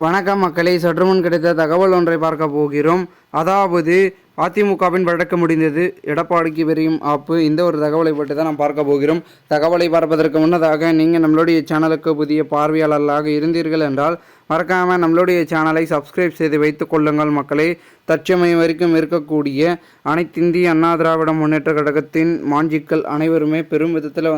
வணக்கம் மக்களே, சற்றுமுன் கிடைத்த தகவல் ஒன்றை பார்க்க போகிறோம். அதாவது அதிமுகவின் வழக்கு முடிந்தது, எடப்பாடிக்கு விரியும் ஆப்பு. இந்த ஒரு தகவலை பற்றி தான் நாம் பார்க்க போகிறோம். தகவலை பார்ப்பதற்கு முன்னதாக நீங்கள் நம்மளுடைய சேனலுக்கு புதிய பார்வையாளர்களாக இருந்தீர்கள் என்றால் மறக்காமல் நம்மளுடைய சேனலை சப்ஸ்கிரைப் செய்து வைத்துக் கொள்ளுங்கள் மக்களே. தற்சமயம் வரைக்கும் இருக்கக்கூடிய அனைத்திந்திய அண்ணா திராவிட முன்னேற்ற கழகத்தின் மாஞ்சிக்கள் அனைவருமே பெரும் விதத்தில்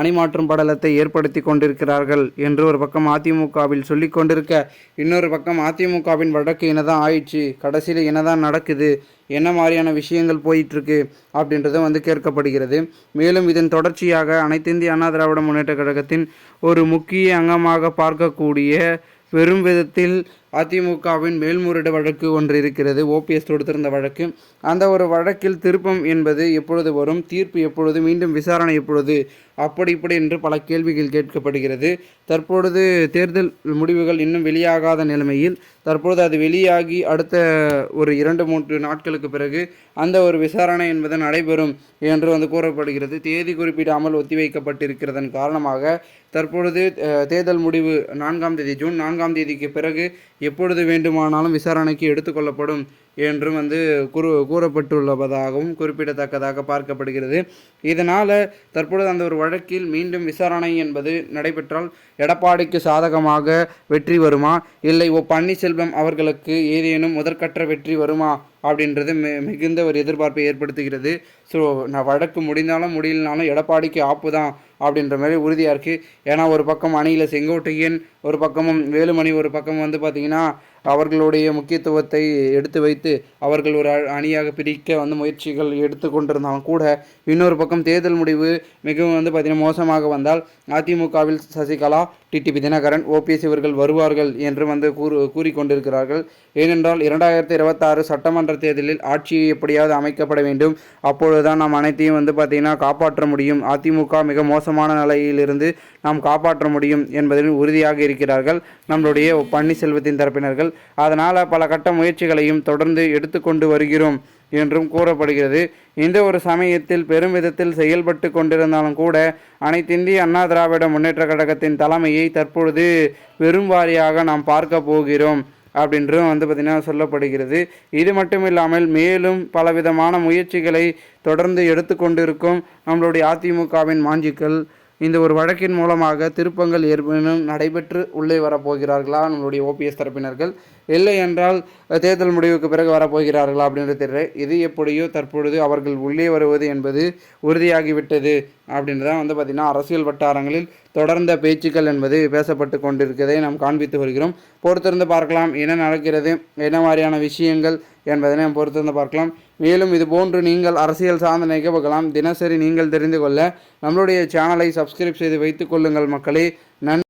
அணிமாற்றும் படலத்தை ஏற்படுத்தி கொண்டிருக்கிறார்கள் என்று ஒரு பக்கம் அதிமுகவில் சொல்லி கொண்டிருக்க, இன்னொரு பக்கம் அதிமுகவின் வழக்கு என்னதான் ஆயிடுச்சு, கடைசியில் என்னதான் நடக்குது, என்ன மாதிரியான விஷயங்கள் போயிட்டுருக்கு அப்படின்றது கேட்கப்படுகிறது. மேலும் இதன் தொடர்ச்சியாக அனைத்திந்திய அண்ணா திராவிட முன்னேற்ற கழகத்தின் ஒரு முக்கிய அங்கமாக பார்க்கக்கூடிய பெரும் விதத்தில் அதிமுகவின் மேல்முறையீடு வழக்கு ஒன்று இருக்கிறது. ஓபிஎஸ் தொடுத்திருந்த வழக்கு. அந்த ஒரு வழக்கில் திருப்பம் என்பது எப்பொழுது வரும், தீர்ப்பு எப்பொழுது, மீண்டும் விசாரணை எப்பொழுது, அப்படி இப்படி என்று பல கேள்விகள் கேட்கப்படுகிறது. தற்பொழுது தேர்தல் முடிவுகள் இன்னும் வெளியாகாத நிலைமையில் தற்பொழுது அது வெளியாகி அடுத்த ஒரு 2-3 நாட்களுக்கு பிறகு அந்த ஒரு விசாரணை என்பது நடைபெறும் என்று கூறப்படுகிறது. தேதி குறிப்பிடாமல் ஒத்திவைக்கப்பட்டிருக்கிறதன் காரணமாக தற்பொழுது தேர்தல் முடிவு 4ஆம் தேதி, ஜூன் 4ஆம் தேதிக்கு பிறகு எப்பொழுது வேண்டுமானாலும் விசாரணைக்கு எடுத்துக்கொள்ளப்படும் என்றும் கூறப்பட்டுள்ளதாகவும் குறிப்பிடத்தக்கதாக பார்க்கப்படுகிறது. இதனால் தற்பொழுது அந்த ஒரு வழக்கில் மீண்டும் விசாரணை என்பது நடைபெற்றால் எடப்பாடிக்கு சாதகமாக வெற்றி வருமா, இல்லை பன்னீர்செல்வம் அவர்களுக்கு ஏதேனும் முதற்கட்ட வெற்றி வருமா அப்படின்றது மிகுந்த ஒரு எதிர்பார்ப்பை ஏற்படுத்துகிறது. ஸோ நான் வழக்கு முடிந்தாலும் முடியலனாலும் எடப்பாடிக்கு ஆப்பு தான் அப்படின்ற மாதிரி உறுதியாக இருக்குது. ஏன்னா ஒரு பக்கம் அணியில் செங்கோட்டையன், ஒரு பக்கமும் வேலுமணி, ஒரு பக்கம் பார்த்திங்கன்னா அவர்களுடைய முக்கியத்துவத்தை எடுத்து வைத்து அவர்கள் ஒரு அணியாக பிரிக்க முயற்சிகள் எடுத்து கொண்டிருந்தாலும் கூட, இன்னொரு பக்கம் தேர்தல் முடிவு மிகவும் பார்த்திங்கன்னா மோசமாக வந்தால் அதிமுகவில் சசிகலா, டிடிவி தினகரன், ஓபிஎஸ் இவர்கள் வருவார்கள் என்று கூறிக்கொண்டிருக்கிறார்கள். ஏனென்றால் 2026 சட்டமன்ற தேர்தலில் ஆட்சியை எப்படியாவது அமைக்கப்பட வேண்டும். அப்பொழுதுதான் நாம் அனைத்தையும் பார்த்திங்கன்னா காப்பாற்ற முடியும். அதிமுக மிக மோசமான நிலையிலிருந்து நாம் காப்பாற்ற முடியும் என்பதில் உறுதியாக இருக்கிறார்கள் நம்மளுடைய பன்னீர்செல்வத்தின் தரப்பினர்கள். அதனால் பல கட்ட முயற்சிகளையும் தொடர்ந்து எடுத்துக்கொண்டு வருகிறோம் என்றும் கூறப்படுகிறது. இந்த ஒரு சமயத்தில் பெருமிதத்தில் செயல்பட்டு கொண்டிருந்தாலும் கூட அனைத்திந்திய அண்ணா திராவிட முன்னேற்ற கழகத்தின் தலைமையை தற்பொழுது பெரும்வாரியாக நாம் பார்க்க போகிறோம் அப்படின்றும் பார்த்திங்கன்னா சொல்லப்படுகிறது. இது மட்டும் இல்லாமல் மேலும் பலவிதமான முயற்சிகளை தொடர்ந்து எடுத்துக்கொண்டிருக்கும் நம்மளுடைய அதிமுகவின் மாஞ்சிக்கள் இந்த ஒரு வழக்கின் மூலமாக திருப்பங்கள் ஏற்படும் நடைபெற்று உள்ளே வரப்போகிறார்களா நம்மளுடைய ஓபிஎஸ் தரப்பினர்கள், இல்லை என்றால் தேர்தல் முடிவுக்கு பிறகு வரப்போகிறார்களா அப்படின்றது தெரியல. இது எப்படியோ தற்பொழுது அவர்கள் உள்ளே வருவது என்பது உறுதியாகிவிட்டது அப்படின்றதான் பார்த்திங்கன்னா அரசியல் வட்டாரங்களில் தொடர்ந்த பேச்சுக்கள் என்பது பேசப்பட்டு கொண்டிருக்கிறதை நாம் காண்பித்து வருகிறோம். பொறுத்திருந்து பார்க்கலாம் என்ன நடக்கிறது, என்ன மாதிரியான விஷயங்கள் என்பதனை நாம் பொறுத்திருந்து பார்க்கலாம். மேலும் இது போன்று நீங்கள் அரசியல் சார்ந்த நிகழ்வுகளாம் தினசரி நீங்கள் தெரிந்து கொள்ள நம்மளுடைய சேனலை சப்ஸ்கிரைப் செய்து வைத்துக் கொள்ளுங்கள் மக்களே. நன்றி.